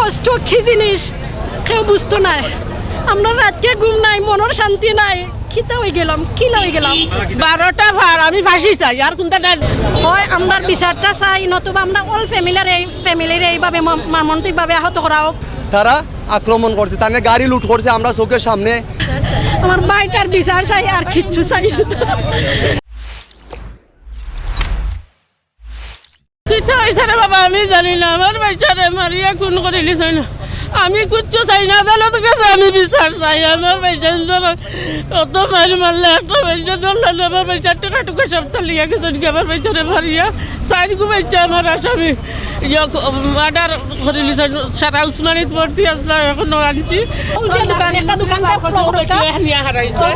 কষ্ট কি জিনিস কেউ বুঝতো না। আমরা রাতকে ঘুম নাই, মনের শান্তি নাই, খিতা হয়ে গেলাম, কিলা হয়ে গেলাম। 12টা ভার আমি ফাঁসি চাই, আর কোনটা না হয় আমরা বিচারটা চাই, নতুবা আমরা অল ফ্যামিলির এইভাবে মর্মান্তিকভাবে আহত করা হোক। তারা আক্রমণ করছে, তাদের গাড়ি লুট করছে আমরা চোখের সামনে। আমার ভাইটার বিচার চাই, আর কিচ্ছু চাই না। কিতা হয়েছে রে বাবা আমি জানি না। আমার বাচ্চারে মারিয়া খুন করে লিছে না, আমি কিচ্ছু চাই না। আদালত কাছে আমি বিচার চাই। আমার বাচ্চার অত মারি মারলে একটা বাচ্চা ধরলেন, আমার বাচ্চার টাকা টুকা সব তালিয়া গেছে। আমার বাচ্চারে মারিয়া সাইডকু বাচ্চা আমার আসামি মার্ডার করে লিছে। সারা উসমানিত ভর্তি আসলে এখনো আনছি।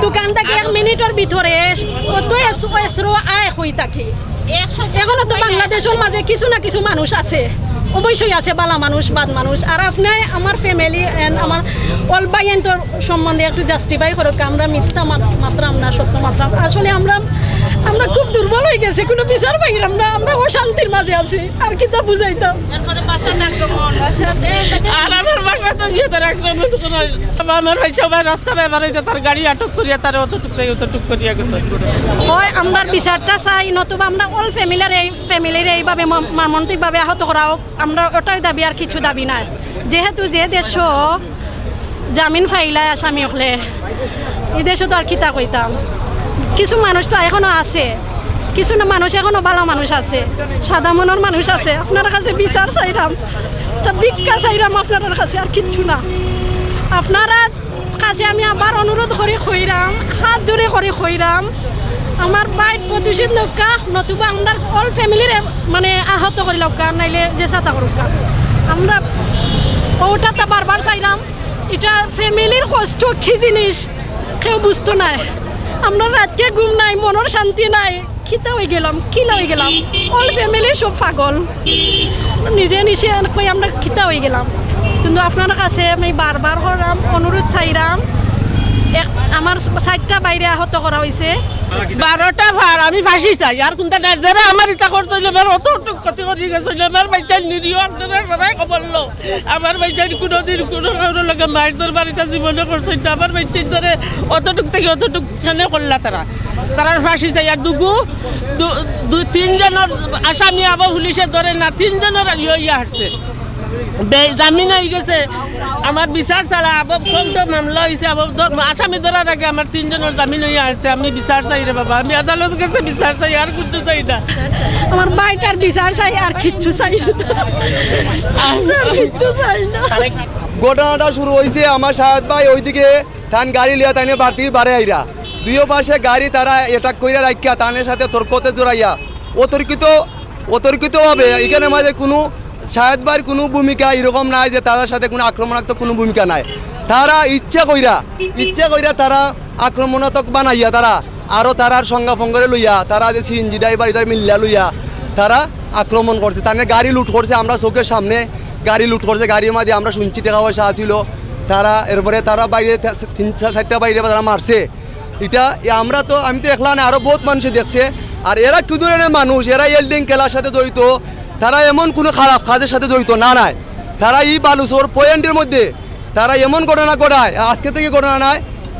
দোকান থেকে 1 মিনিটের ভিতরে কত এসরো আয় হই থাকে। এখনো তো বাংলাদেশের মাঝে কিছু না কিছু মানুষ আছে, অবশ্যই আছে বালা মানুষ, বাদ মানুষ। আর আপনি আমার ফ্যামিলি আমার অল বাইয়েন্টর সম্বন্ধে একটু জাস্টিফাই করুক। আমরা মিথ্যা মাত্রা, আমরা সত্য মাত্রা। আসলে আমরা খুব দুর্বল হয়ে গেছি, কোনো বিচার পাইলাম না। আমরা অশান্তির মাঝে আছি, আর কি তা বুঝাইতাম। আর আমার বাসা তো গিয়ে তার আক্রমণ করে আমার ভাই সবাই রাস্তা ব্যবহার হইতে তার গাড়ি আটক করিয়া তার অতটুক করিয়া গেছে। হয় আমরা বিচারটা চাই, নতুবা আমরা অল ফ্যামিলির এইভাবে মর্মান্তিকভাবে আহত করা হোক। আমরা ওটাই দাবি, আর কিছু দাবি নাই। যেহেতু যে দেশ জামিন ফাইলায় আসামি হলে, এই দেশে তো আর কিতা কইতাম। কিছু মানুষ তো এখনো আছে, কিছু না মানুষ এখনো ভালো মানুষ আছে, সাদা মনের মানুষ আছে। আপনার কাছে বিচার চাইলাম, একটা ভিক্ষা চাইলাম আপনার কাছে, আর কিচ্ছু না। আপনারা কাছে আমি আবার অনুরোধ করে কইরাম, হাত জোরে করে কইরাম, আমার বাইট প্রতিষ্ঠিত লোকা, নতুবা আমরা অল ফ্যামিলির মানে আহত করি লোকা, নাইলে যে সাতা করুকা। আমরা ওটা বারবার চাইলাম, এটা ফ্যামিলির কষ্ট কি জিনিস কেউ বুঝতো না। আমরা রাতকে ঘুম নাই, মনের শান্তি নাই, খিতা হয়ে গেলাম, কিলা হয়ে গেলাম। অল ফ্যামিলি সব পাগল, নিজে নিজে কই আমরা খিতা হয়ে গেলাম। কিন্তু আপনার কাছে আমি বারবার করলাম, অনুরোধ চাইলাম। আমার 4টা বাইরে আহত করা হয়েছে। 12টা ভার আমি ফাঁসি চাই, আর কোনটা না যারা আমার ইচ্ছা করছিল আমার অতটুক ক্ষতি করে গেছিল। আমার বাচ্চার নিরীহ আপনারা সবাই খবর লো। আমার বাচ্চার কোনোদিন কোনো কারোর লাগে মায়ের বাড়িতে জীবনে করছে না। আমার বাচ্চার ধরে অতটুক থেকে অতটুক খানে করলা তারা ফাঁসি চাই। আর 3জনের আসামি আবার পুলিশে ধরে না, 3জনের ইয়ে হারছে, জামিন হয়ে গেছে। আমার বিচার ছাড়া আবার কোনটা মামলা হয়েছে, আসামি ধরার আগে আমার 3জনের জামিন হয়ে আসছে। আমি বিচার চাই রে বাবা, আমি আদালত কাছে বিচার চাই, আর কিছু চাই না। আমার ভাইটার বিচার চাই, আর কিচ্ছু চাই না, আর কিচ্ছু চাই না। ঘটনাটা শুরু হয়েছে আমার সাহেদ ভাই ওইদিকে তান গাড়ি লিয়া তাইনে বাড়তি বাড়ে আইরা, দুইও পাশে গাড়ি তারা অ্যাটাক কইরা রাখিয়া তানের সাথে তর্কতে জড়াইয়া অতর্কিতভাবে এখানে মাঝে কোনো শাহেদ ভাইয়ের কোনো ভূমিকা এরকম নাই যে তাদের সাথে কোনো আক্রমণাত্মক কোনো ভূমিকা নাই। তারা ইচ্ছা কইরা তারা আক্রমণাত্মক বানাইয়া তারা আরও তারার সংজ্ঞা ফঙ্গরে লইয়া তারা যে সিএনজি ড্রাইভার এটা মিল্লা লইয়া তারা আক্রমণ করছে, তাদের গাড়ি লুট করছে। আমরা চোখের সামনে গাড়ি লুট করছে, গাড়ির মাঝে আমরা শুনছি টাকা পয়সা আসিল। তারা এরপরে তারা বাইরে 3-4টা বাইরে তারা মারছে। এটা আমি তো একলা না, আরও বহুত মানুষে দেখছে। আর এরা কি ধরনের মানুষ, এরা এলডিং খেলার সাথে জড়িত, তারা এমন কোনো খারাপ কাজের সাথে জড়িত না নাই। তারা এই বালুচর পয়েন্টের মধ্যে তারা এমন ঘটনা ঘটায়, আজকে থেকে ঘটনা নাই,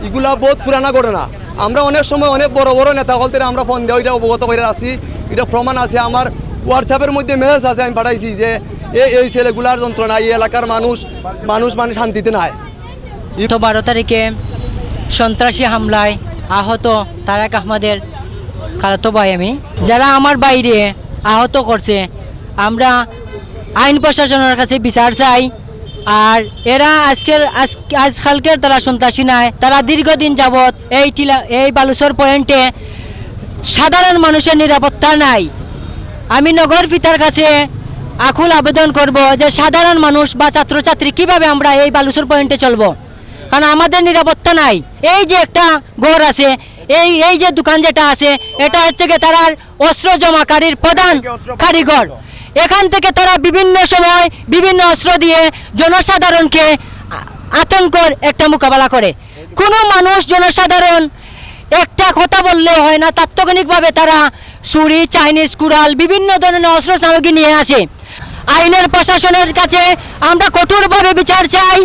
এগুলা বহুত পুরানা ঘটনা। আমরা অনেক সময় অনেক বড় বড় নেতা হলতে আমরা ফোন দেওয়া এটা অবগত করে আসি, এটা প্রমাণ আছে। আমার হোয়াটসঅ্যাপের মধ্যে মেসেজ আছে, আমি পাঠাইছি যে এই ছেলেগুলার যন্ত্রণা, এই এলাকার মানুষ মানে শান্তিতে নাই। 12 তারিখে সন্ত্রাসী হামলায় আহত তারেক আহমদের খালাতো ভাই আমি, যারা আমার বাইরে আহত করছে, আমরা আইন প্রশাসনের কাছে বিচার চাই। আর এরা আজকালকের তারা সন্ত্রাসী নাই, তারা দীর্ঘদিন যাবৎ এই বালুচর পয়েন্টে সাধারণ মানুষের নিরাপত্তা নাই। আমি নগর পিতার কাছে আকুল আবেদন করব যে সাধারণ মানুষ বা ছাত্রছাত্রী কিভাবে আমরা এই বালুচর পয়েন্টে চলবো, কারণ আমাদের নিরাপত্তা নাই। এই যে একটা ঘর আছে, এই যে দোকান যেটা আছে, এটা হচ্ছে গিয়ে তারার অস্ত্র জমাকারীর প্রধান কারিগর। এখান থেকে তারা বিভিন্ন সময় বিভিন্ন অস্ত্র দিয়ে জনসাধারণকে আতঙ্কর একটা মোকাবেলা করে। কোনো মানুষ জনসাধারণ একটা কথা বললে হয় না, তাৎক্ষণিকভাবে তারা ছুরি, চাইনিজ কুড়াল, বিভিন্ন ধরনের অস্ত্র সামগ্রী নিয়ে আসে। আইনের প্রশাসনের কাছে আমরা কঠোরভাবে বিচার চাই।